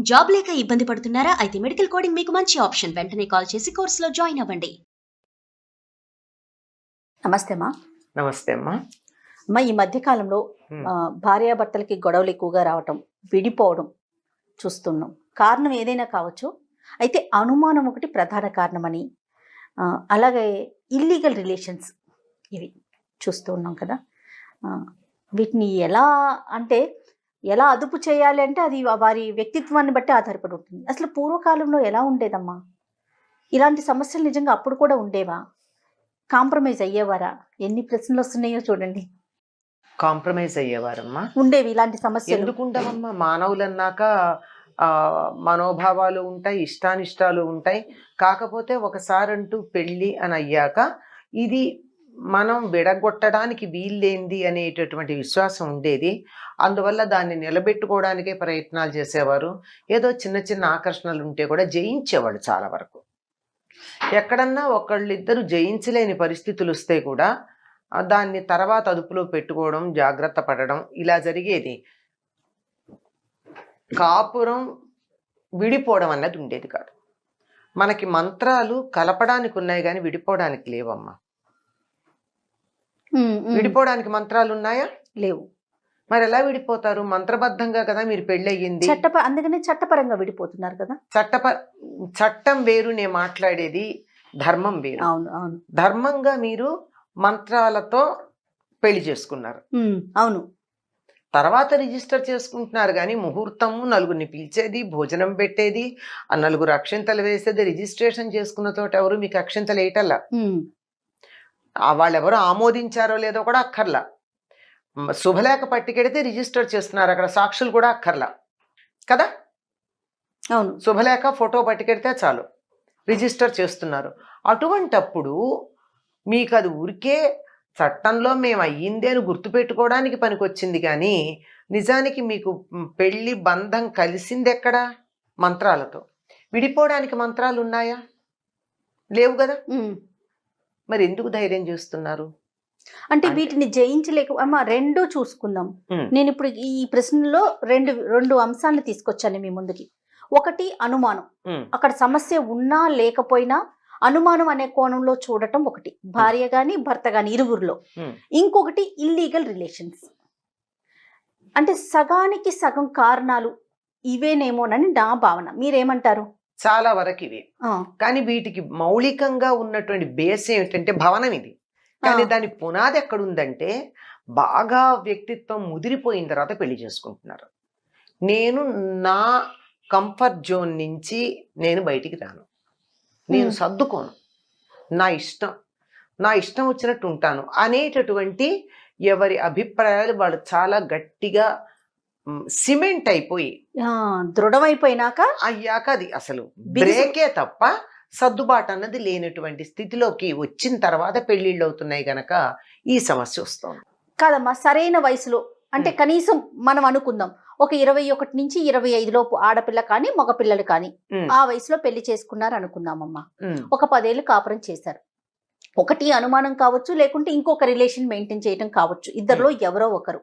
Job లేక ఇబ్బంది పడుతున్నారా? అయితే మెడికల్ కోడింగ్ మీకు మంచి ఆప్షన్. వెంటనే కాల్ చేసి కోర్సులో జాయిన్ అవ్వండి. నమస్తే అమ్మా. నమస్తే అమ్మా. అమ్మా, ఈ మధ్య కాలంలో భార్యాభర్తలకి గొడవలు ఎక్కువగా రావటం, విడిపోవడం చూస్తున్నాం. కారణం ఏదైనా కావచ్చు. అయితే అనుమానం ఒకటి ప్రధాన కారణమని, అలాగే ఇల్లీగల్ రిలేషన్స్ ఇవి చూస్తూ ఉన్నాం కదా. వీటిని ఎలా అదుపు చేయాలి అంటే అది వారి వ్యక్తిత్వాన్ని బట్టి ఆధారపడి ఉంటుంది. అసలు పూర్వకాలంలో ఎలా ఉండేదమ్మా? ఇలాంటి సమస్యలు నిజంగా అప్పుడు కూడా ఉండేవా? కాంప్రమైజ్ అయ్యేవారా? ఎన్ని ప్రశ్నలు వస్తున్నాయో చూడండి. కాంప్రమైజ్ అయ్యేవారమ్మా. ఉండేవి ఇలాంటి సమస్యలు. ఎందుకు ఉండవమ్మా? మానవులన్నాక మనోభావాలు ఉంటాయి, ఇష్టానిష్టాలు ఉంటాయి. కాకపోతే ఒకసారంటూ పెళ్ళి అని అయ్యాక ఇది మనం విడగొట్టడానికి వీల్లేంది అనేటటువంటి విశ్వాసం ఉండేది. అందువల్ల దాన్ని నిలబెట్టుకోవడానికే ప్రయత్నాలు చేసేవారు. ఏదో చిన్న చిన్న ఆకర్షణలు ఉంటే కూడా జయించేవాళ్ళు చాలా వరకు. ఎక్కడన్నా ఒకళ్ళిద్దరు జయించలేని పరిస్థితులు వస్తే కూడా దాన్ని తర్వాత అదుపులో పెట్టుకోవడం, జాగ్రత్త పడడం ఇలా జరిగేది. కాపురం విడిపోవడం అన్నది ఉండేది కాదు. మనకి మంత్రాలు కలపడానికి ఉన్నాయి కానీ విడిపోవడానికి లేవమ్మా. విడిపోవడానికి మంత్రాలు ఉన్నాయా? లేవు. మరి ఎలా విడిపోతారు? మంత్రబద్ధంగా కదా మీరు పెళ్ళయింది. అందుకనే చట్టపరంగా విడిపోతున్నారు కదా. చట్టం వేరు, నేను మాట్లాడేది ధర్మం వేరు. అవును అవును. ధర్మంగా మీరు మంత్రాలతో పెళ్లి చేసుకున్నారు. అవును. తర్వాత రిజిస్టర్ చేసుకుంటున్నారు కానీ ముహూర్తము, నలుగురిని పిలిచేది, భోజనం పెట్టేది, ఆ నలుగురు అక్షింతలు వేసేది, రిజిస్ట్రేషన్ చేసుకున్న చోట ఎవరు మీకు అక్షింతలు వేయటల్లా. వాళ్ళెవరు ఆమోదించారో లేదో కూడా అక్కర్లా. శుభలేఖ పట్టుకెడితే రిజిస్టర్ చేస్తున్నారు, అక్కడ సాక్షులు కూడా అక్కర్లా కదా. అవును. శుభలేఖ ఫోటో పట్టుకెడితే చాలు రిజిస్టర్ చేస్తున్నారు. అటువంటప్పుడు మీకు అది ఊరికే చట్టంలో మేము అయ్యిందే అని గుర్తుపెట్టుకోవడానికి పనికొచ్చింది కానీ నిజానికి మీకు పెళ్లి బంధం కలిసింది ఎక్కడా? మంత్రాలతో. విడిపోవడానికి మంత్రాలు ఉన్నాయా? లేవు కదా. మరి ఎందుకు ధైర్యం చేస్తున్నారు? అంటే వీటిని జయించలేక అమ్మా, రెండూ చూసుకుందాం. నేను ఇప్పుడు ఈ ప్రశ్నలో రెండు అంశాలను తీసుకొచ్చాను మీ ముందుకి. ఒకటి అనుమానం, అక్కడ సమస్య ఉన్నా లేకపోయినా అనుమానం అనే కోణంలో చూడటం ఒకటి, భార్య గాని భర్త గాని ఇరువురిలో. ఇంకొకటి ఇల్లీగల్ రిలేషన్స్. అంటే సగానికి సగం కారణాలు ఇవేనేమోనని నా భావన. మీరేమంటారు? చాలా వరకు ఇవి. కానీ వీటికి మౌలికంగా ఉన్నటువంటి బేస్ ఏమిటంటే భవనం ఇది. కానీ దాని పునాది ఎక్కడుందంటే బాగా వ్యక్తిత్వం ముదిరిపోయిన తర్వాత పెళ్లి చేసుకుంటున్నారు. నేను నా కంఫర్ట్ జోన్ నుంచి నేను బయటికి రాను, నేను సర్దుకోను, నా ఇష్టం వచ్చినట్టు ఉంటాను అనేటటువంటి ఎవరి అభిప్రాయాలు వాళ్ళు చాలా గట్టిగా సిమెంట్ అయిపోయి దృఢమైపోయినాక అయ్యాక అది అసలు బ్రేకే తప్ప సర్దుబాటు అన్నది లేనటువంటి స్థితిలోకి వచ్చిన తర్వాత పెళ్లిళ్ళు అవుతున్నాయి గనక ఈ సమస్య వస్తుంది కాదమ్మా. సరైన వయసులో అంటే కనీసం మనం అనుకుందాం ఒక 21 నుంచి 25 లోపు ఆడపిల్ల కానీ మగపిల్లలు కానీ ఆ వయసులో పెళ్లి చేసుకున్నారు అనుకుందామమ్మా. ఒక 10 ఏళ్ళు కాపురం చేశారు. ఒకటి అనుమానం కావచ్చు, లేకుంటే ఇంకొక రిలేషన్ మెయింటైన్ చేయడం కావచ్చు, ఇద్దరిలో ఎవరో ఒకరు.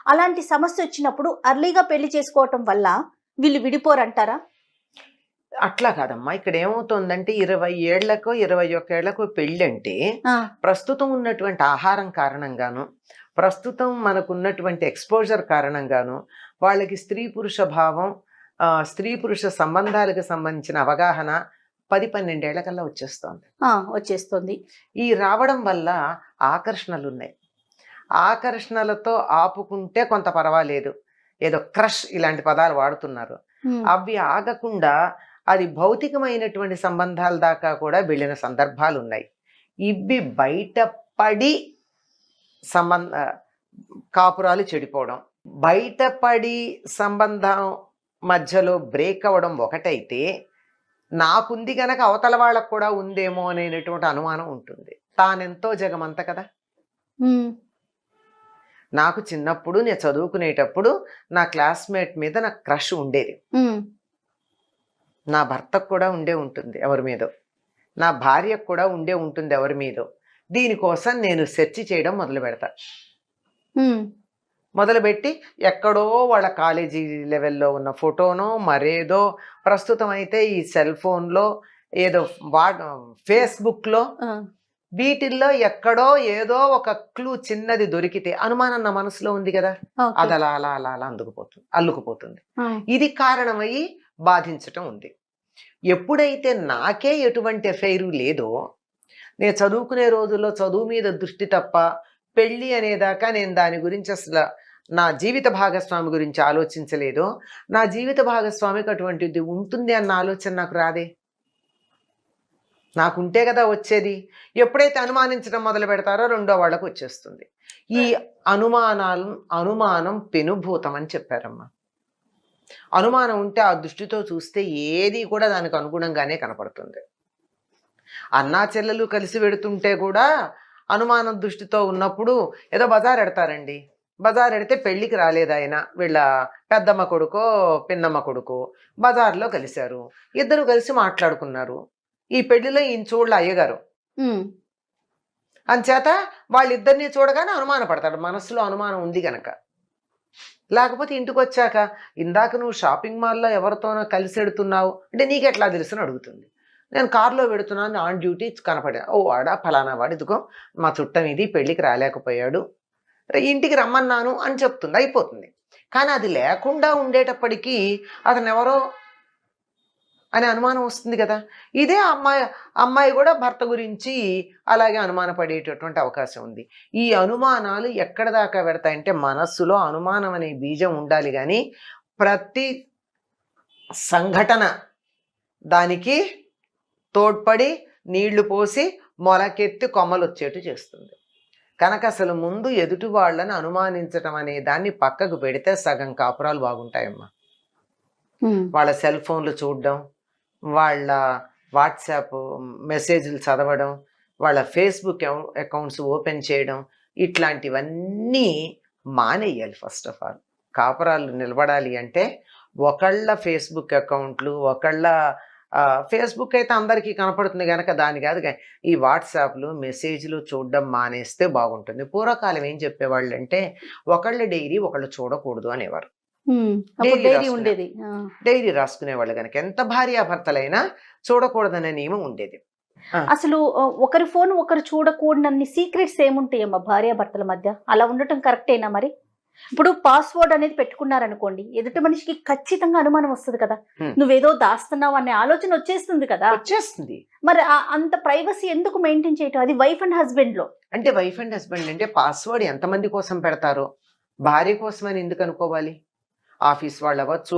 అలాంటి సమస్య వచ్చినప్పుడు అర్లీగా పెళ్లి చేసుకోవటం వల్ల వీళ్ళు విడిపోరంటారా? అట్లా కాదమ్మా. ఇక్కడ ఏమవుతుందంటే 20 ఏళ్లకో 21 ఏళ్లకో పెళ్ళి అంటే ప్రస్తుతం ఉన్నటువంటి ఆహారం కారణంగాను, ప్రస్తుతం మనకున్నటువంటి ఎక్స్పోజర్ కారణంగాను వాళ్ళకి స్త్రీ పురుష భావం, స్త్రీ పురుష సంబంధాలకు సంబంధించిన అవగాహన 10-12 ఏళ్లకల్లా వచ్చేస్తుంది. ఈ రావడం వల్ల ఆకర్షణలు ఉన్నాయి. ఆకర్షణలతో ఆపుకుంటే కొంత పర్వాలేదు, ఏదో క్రష్ ఇలాంటి పదాలు వాడుతున్నారు. అవి ఆగకుండా అది భౌతికమైనటువంటి సంబంధాల దాకా కూడా వెళ్ళిన సందర్భాలు ఉన్నాయి. ఇవి బయటపడి కాపురాలు చెడిపోవడం, బయటపడి సంబంధం మధ్యలో బ్రేక్ అవ్వడం ఒకటైతే, నాకుంది గనక అవతల వాళ్ళకు కూడా ఉందేమో అనేటువంటి అనుమానం ఉంటుంది. తానెంతో జగమంత కదా. నాకు చిన్నప్పుడు నేను చదువుకునేటప్పుడు నా క్లాస్మేట్ మీద నాకు క్రష్ ఉండేది. నా భర్తకు కూడా ఉండే ఉంటుంది ఎవరి మీదో, నా భార్యకు కూడా ఉండే ఉంటుంది ఎవరి మీదో. దీనికోసం నేను సెర్చ్ చేయడం మొదలు పెడతా. మొదలుపెట్టి ఎక్కడో వాళ్ళ కాలేజీ లెవెల్లో ఉన్న ఫోటోనో మరేదో, ప్రస్తుతం అయితే ఈ సెల్ ఫోన్లో ఏదో ఫేస్బుక్లో, వీటిల్లో ఎక్కడో ఏదో ఒక క్లూ చిన్నది దొరికితే అనుమానం నా మనసులో ఉంది కదా, అది అలా అలా అలా అలా అల్లుకుపోతుంది. ఇది కారణమయ్యి బాధించటం ఉంది. ఎప్పుడైతే నాకే ఎటువంటి ఎఫైరు లేదో, నేను చదువుకునే రోజుల్లో చదువు మీద దృష్టి తప్ప పెళ్ళి అనేదాకా నేను దాని గురించి అసలు నా జీవిత భాగస్వామి గురించి ఆలోచించలేదో, నా జీవిత భాగస్వామికి అటువంటిది ఉంటుంది అన్న ఆలోచన నాకు రాదే. నాకుంటే కదా వచ్చేది. ఎప్పుడైతే అనుమానించడం మొదలు పెడతారో రెండో వాళ్ళకు వచ్చేస్తుంది. ఈ అనుమానం పెనుభూతం అని చెప్పారమ్మా. అనుమానం ఉంటే ఆ దృష్టితో చూస్తే ఏది కూడా దానికి అనుగుణంగానే కనపడుతుంది. అన్నా చెల్లెలు కలిసి పెడుతుంటే కూడా అనుమానం దృష్టితో ఉన్నప్పుడు ఏదో బజార్ ఎడతారండి. బజార్ ఎడితే పెళ్ళికి రాలేదు ఆయన, వీళ్ళ పెద్దమ్మ కొడుకో పిన్నమ్మ కొడుకో బజార్లో కలిశారు. ఇద్దరు కలిసి మాట్లాడుకున్నారు. ఈ పెళ్లిలో ఈయన చూడలే అయ్యగారు. అంచేత వాళ్ళిద్దరిని చూడగానే అనుమానపడతాడు. మనసులో అనుమానం ఉంది గనక. లేకపోతే ఇంటికి వచ్చాక ఇందాక నువ్వు షాపింగ్ మాల్లో ఎవరితోనో కలిసి ఎడుతున్నావు అంటే నీకెట్లా తెలుసు అని అడుగుతుంది. నేను కారులో పెడుతున్నాను, ఆన్ డ్యూటీ కనపడా, ఓ వాడా ఫలానా వాడు, ఇదిగో మా చుట్టం ఇది పెళ్ళికి రాలేకపోయాడు, ఇంటికి రమ్మన్నాను అని చెప్తుంది, అయిపోతుంది. కానీ అది లేకుండా ఉండేటప్పటికీ అతను ఎవరో అనే అనుమానం వస్తుంది కదా. ఇదే అమ్మాయి కూడా భర్త గురించి అలాగే అనుమానపడేటటువంటి అవకాశం ఉంది. ఈ అనుమానాలు ఎక్కడ దాకా పెడతాయంటే మనస్సులో అనుమానం అనే బీజం ఉండాలి, కానీ ప్రతి సంఘటన దానికి తోడ్పడి నీళ్లు పోసి మొలకెత్తి కొమ్మలు వచ్చేట్టు చేస్తుంది. కనుక అసలు ముందు ఎదుటి వాళ్ళని అనుమానించటం అనే దాన్ని పక్కకు పెడితే సగం కాపురాలు బాగుంటాయమ్మా. వాళ్ళ సెల్ ఫోన్లు చూడడం, వాళ్ళ వాట్సాప్ మెసేజ్లు చదవడం, వాళ్ళ ఫేస్బుక్ అకౌంట్స్ ఓపెన్ చేయడం, ఇట్లాంటివన్నీ మానేయాలి. ఫస్ట్ ఆఫ్ ఆల్ కాపురాలు నిలబడాలి అంటే ఒకళ్ళ ఫేస్బుక్ అకౌంట్లు, ఒకళ్ళ ఫేస్బుక్ అయితే అందరికీ కనపడుతుంది కనుక దాని కాదు, ఈ వాట్సాప్లు మెసేజ్లు చూడడం మానేస్తే బాగుంటుంది. పూర్వకాలం ఏం చెప్పేవాళ్ళు అంటే ఒకళ్ళ డైరీ ఒకళ్ళు చూడకూడదు అనేవారు. డైరీ రాసుకునేవాళ్ళు కనుక ఎంత భార్యాభర్తలైనా చూడకూడదనే నియమం ఉండేది. అసలు ఒకరి ఫోన్ ఒకరు చూడకూడనన్ని సీక్రెట్స్ ఏముంటాయమ్మా భార్యాభర్తల మధ్య? అలా ఉండటం కరెక్టేనా? మరి ఇప్పుడు పాస్వర్డ్ అనేది పెట్టుకున్నారనుకోండి, ఎదుటి మనిషికి ఖచ్చితంగా అనుమానం వస్తుంది కదా, నువ్వేదో దాస్తున్నావు అనే ఆలోచన వచ్చేస్తుంది కదా. వచ్చేస్తుంది. మరి అంత ప్రైవసీ ఎందుకు మెయింటైన్ చేయటం? అది వైఫ్ అండ్ హస్బెండ్ లో. అంటే వైఫ్ అండ్ హస్బెండ్ అంటే పాస్వర్డ్ ఎంతమంది కోసం పెడతారో, భార్య కోసమని ఎందుకు అనుకోవాలి? ఆఫీస్ వాళ్ళు అవ్వచ్చు,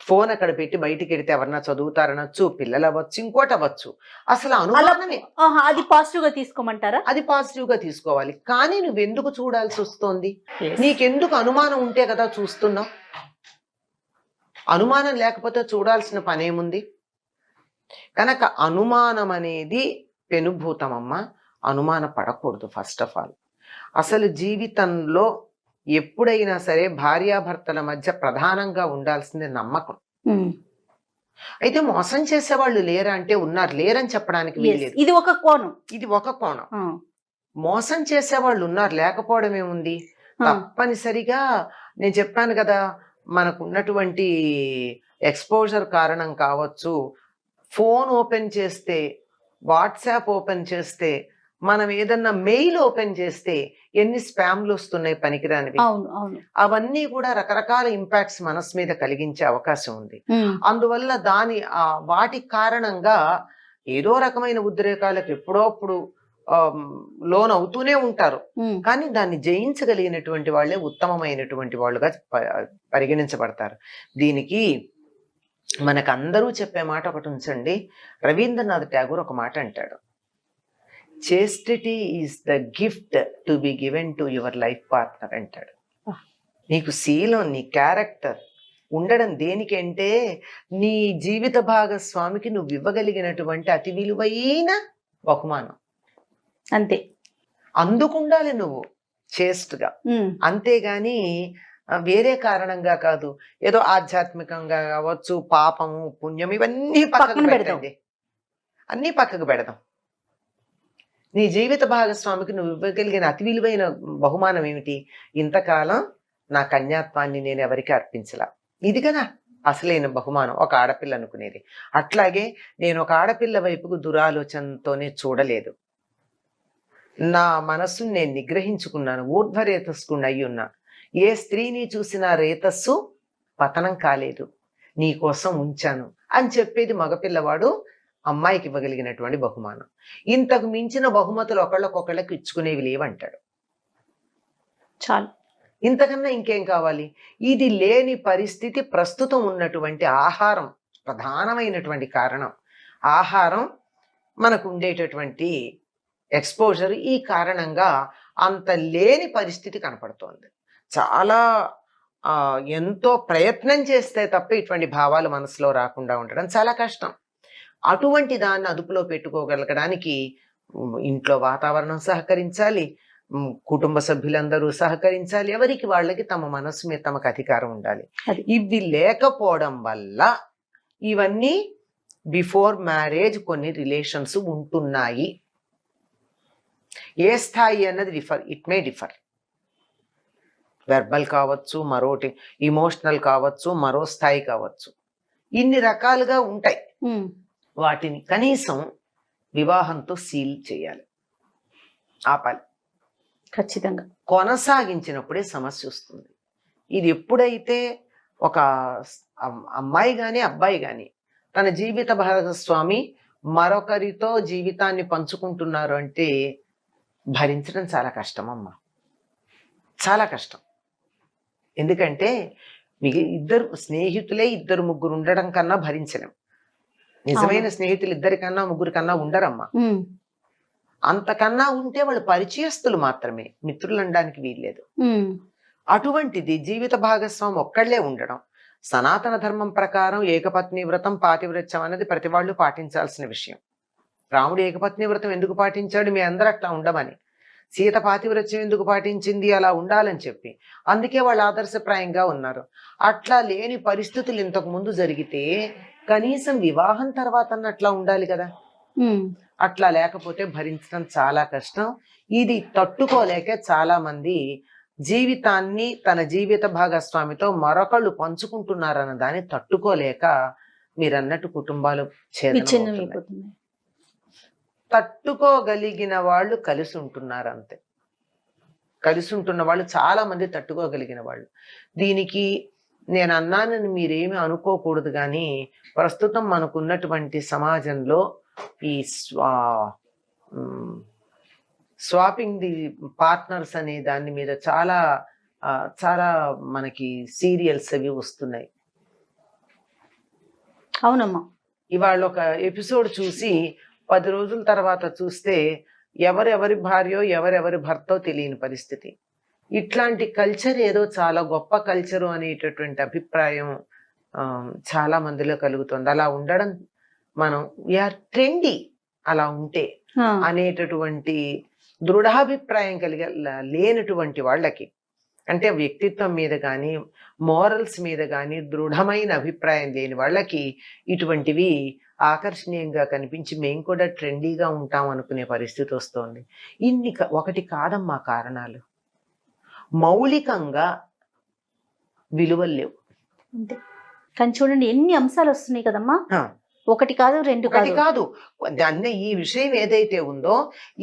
ఫోన్ అక్కడ పెట్టి బయటికి వెడితే ఎవరన్నా చదువుతారనొచ్చు, పిల్లలు అవ్వచ్చు, ఇంకోటి అవ్వచ్చు. అసలు అనుమానమే. అది పాజిటివ్ గా తీసుకోమంటారా? అది పాజిటివ్ గా తీసుకోవాలి. కానీ నువ్వెందుకు చూడాల్సి వస్తోంది? నీకెందుకు అనుమానం ఉంటే కదా చూస్తున్నావు. అనుమానం లేకపోతే చూడాల్సిన పనేముంది? కనుక అనుమానం అనేది పెనుభూతమమ్మ. అనుమాన పడకూడదు ఫస్ట్ ఆఫ్ ఆల్. అసలు జీవితంలో ఎప్పుడైనా సరే భార్యాభర్తల మధ్య ప్రధానంగా ఉండాల్సింది నమ్మకం. అయితే మోసం చేసేవాళ్ళు లేరా అంటే ఉన్నారు, లేరని చెప్పడానికి వీల్లేదు. ఇది ఒక కోణం. ఇది ఒక కోణం. మోసం చేసేవాళ్ళు ఉన్నారు, లేకపోవడం ఏముంది. తప్పనిసరిగా నేను చెప్పాను కదా, మనకున్నటువంటి ఎక్స్పోజర్ కారణం కావచ్చు. ఫోన్ ఓపెన్ చేస్తే, వాట్సాప్ ఓపెన్ చేస్తే, మనం ఏదన్నా మెయిల్ ఓపెన్ చేస్తే ఎన్ని స్పామ్లు వస్తున్నాయి పనికిరానివి. అవన్నీ కూడా రకరకాల ఇంపాక్ట్స్ మనసు మీద కలిగించే అవకాశం ఉంది. అందువల్ల వాటి కారణంగా ఏదో రకమైన ఉద్రేకాలకు ఎప్పుడోప్పుడు లోన్ అవుతూనే ఉంటారు. కానీ దాన్ని జయించగలిగినటువంటి వాళ్ళే ఉత్తమమైనటువంటి వాళ్ళుగా పరిగణించబడతారు. దీనికి మనకందరూ చెప్పే మాట ఒకటి ఉంచండి. రవీంద్రనాథ్ ఠాగూర్ ఒక మాట అంటాడు, చేస్టిటీ is the gift to be given to your life partner అంటాడు. నీకు శీలం, నీ క్యారెక్టర్ ఉండడం దేనికంటే నీ జీవిత భాగస్వామికి నువ్వు ఇవ్వగలిగినటువంటి అతి విలువైన బహుమానం. అంతే, అందుకుండాలి నువ్వు చేస్ట్గా. అంతేగాని వేరే కారణంగా కాదు. ఏదో ఆధ్యాత్మికంగా కావచ్చు, పాపము పుణ్యం ఇవన్నీ పక్కకు పెట్టండి, అన్నీ పక్కకు పెడదాం. నీ జీవిత భాగస్వామికి నువ్వు ఇవ్వగలిగిన అతి విలువైన బహుమానం ఏమిటి? ఇంతకాలం నా కన్యాత్వాన్ని నేను ఎవరికి అర్పించలా. ఇది కదా అసలైన బహుమానం ఒక ఆడపిల్ల అనుకునేది. అట్లాగే నేను ఒక ఆడపిల్ల వైపుకు దురాలోచనతోనే చూడలేదు. నా మనస్సును నేను నిగ్రహించుకున్నాను, ఊర్ధ్వరేతస్సుకుని అయి ఉన్నా. ఏ స్త్రీని చూసినా రేతస్సు పతనం కాలేదు, నీ కోసం ఉంచాను అని చెప్పేది మగపిల్లవాడు అమ్మాయికి ఇవ్వగలిగినటువంటి బహుమానం. ఇంతకు మించిన బహుమతులు ఒకళ్ళకొకళ్ళకి ఇచ్చుకునేవి లేవంటాడు. చాలు, ఇంతకన్నా ఇంకేం కావాలి? ఇది లేని పరిస్థితి ప్రస్తుతం ఉన్నటువంటి ఆహారం ప్రధానమైనటువంటి కారణం. ఆహారం మనకు ఉండేటటువంటి ఎక్స్పోజర్ ఈ కారణంగా అంత లేని పరిస్థితి కనపడుతోంది. చాలా ఎంతో ప్రయత్నం చేస్తే తప్ప ఇటువంటి భావాలు మనసులో రాకుండా ఉండడం చాలా కష్టం. అటువంటి దాన్ని అదుపులో పెట్టుకోగలగడానికి ఇంట్లో వాతావరణం సహకరించాలి, కుటుంబ సభ్యులందరూ సహకరించాలి, ఎవరికి వాళ్ళకి తమ మనస్సు మీద తమకు అధికారం ఉండాలి. ఇవి లేకపోవడం వల్ల ఇవన్నీ బిఫోర్ మ్యారేజ్ కొన్ని రిలేషన్స్ ఉంటున్నాయి. ఏ స్థాయి అన్నది ఇట్ మే డిఫర్. వెర్బల్ కావచ్చు, మరోటి ఇమోషనల్ కావచ్చు, మరో స్థాయి కావచ్చు, ఇన్ని రకాలుగా ఉంటాయి. వాటిని కనీసం వివాహంతో సీల్ చేయాలి, ఆపాలి. ఖచ్చితంగా కొనసాగించినప్పుడే సమస్య వస్తుంది. ఇది ఎప్పుడైతే ఒక అమ్మాయి కానీ అబ్బాయి కానీ తన జీవిత భాగస్వామి మరొకరితో జీవితాన్ని పంచుకుంటున్నారు అంటే భరించడం చాలా కష్టం అమ్మా, చాలా కష్టం. ఎందుకంటే మీకు ఇద్దరు స్నేహితులే ఇద్దరు ముగ్గురు ఉండడం కన్నా భరించలేం. నిజమైన స్నేహితులు ఇద్దరికన్నా ముగ్గురు కన్నా ఉండరమ్మా. అంతకన్నా ఉంటే వాళ్ళు పరిచయస్తులు మాత్రమే, మిత్రులు అనడానికి వీల్లేదు. అటువంటిది జీవిత భాగస్వామి ఒక్కళ్లే ఉండడం. సనాతన ధర్మం ప్రకారం ఏకపత్ని వ్రతం పాతివ్రత్యం అనేది ప్రతి వాళ్ళు పాటించాల్సిన విషయం. రాముడు ఏకపత్ని వ్రతం ఎందుకు పాటించాడు? మీ అందరూ అట్లా ఉండమని. సీత పాతివ్రత్యం ఎందుకు పాటించింది? అలా ఉండాలని చెప్పి. అందుకే వాళ్ళు ఆదర్శప్రాయంగా ఉన్నారు. అట్లా లేని పరిస్థితులు ఇంతకు ముందు జరిగితే కనీసం వివాహం తర్వాత అట్లా ఉండాలి కదా. అట్లా లేకపోతే భరించడం చాలా కష్టం. ఇది తట్టుకోలేక చాలా మంది జీవితాన్ని తన జీవిత భాగస్వామితో మరొకళ్ళు పంచుకుంటున్నారన్న దాన్ని తట్టుకోలేక మీరన్నట్టు కుటుంబాలు ఛేదనమవుతున్నాయి. తట్టుకోగలిగిన వాళ్ళు కలిసి ఉంటున్నారు అంతే. కలిసి ఉంటున్న వాళ్ళు చాలా మంది తట్టుకోగలిగిన వాళ్ళు. దీనికి నేను అన్నానని మీరేమి అనుకోకూడదు, కానీ ప్రస్తుతం మనకున్నటువంటి సమాజంలో ఈ స్వాపింగ్ ది పార్ట్నర్స్ అనే దాని మీద చాలా చాలా మనకి సీరియల్స్ అవి వస్తున్నాయి. అవునమ్మా, ఇవాళ ఒక ఎపిసోడ్ చూసి 10 రోజుల తర్వాత చూస్తే ఎవరెవరి భార్యో ఎవరెవరి భర్తో తెలియని పరిస్థితి. ఇట్లాంటి కల్చర్ ఏదో చాలా గొప్ప కల్చరు అనేటటువంటి అభిప్రాయం చాలా మందిలో కలుగుతుంది. అలా ఉండడం మనం వీఆర్ ట్రెండీ అలా ఉంటే అనేటటువంటి దృఢాభిప్రాయం లేనటువంటి వాళ్ళకి, అంటే వ్యక్తిత్వం మీద కానీ మోరల్స్ మీద కానీ దృఢమైన అభిప్రాయం లేని వాళ్ళకి ఇటువంటివి ఆకర్షణీయంగా కనిపించి మేము కూడా ట్రెండీగా ఉంటాం అనుకునే పరిస్థితి వస్తుంది. ఒకటి కాదమ్మా కారణాలు, మౌలికంగా విలువలు లేవు. కానీ చూడండి ఎన్ని అంశాలు వస్తున్నాయి కదమ్మా. ఒకటి కాదు, రెండు కాదు. అన్న ఈ విషయం ఏదైతే ఉందో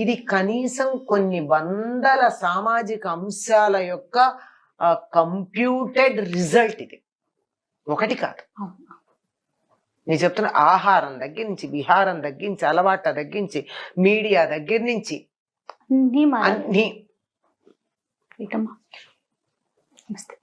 ఇది కనీసం కొన్ని వందల సామాజిక అంశాల యొక్క కంప్యూటెడ్ రిజల్ట్. ఇది ఒకటి కాదు. నేను చెప్తున్నా, ఆహారం దగ్గర నుంచి, విహారం దగ్గర నుంచి, అలవాట్ల దగ్గర నుంచి, మీడియా దగ్గర నుంచి అన్ని. నమస్తే.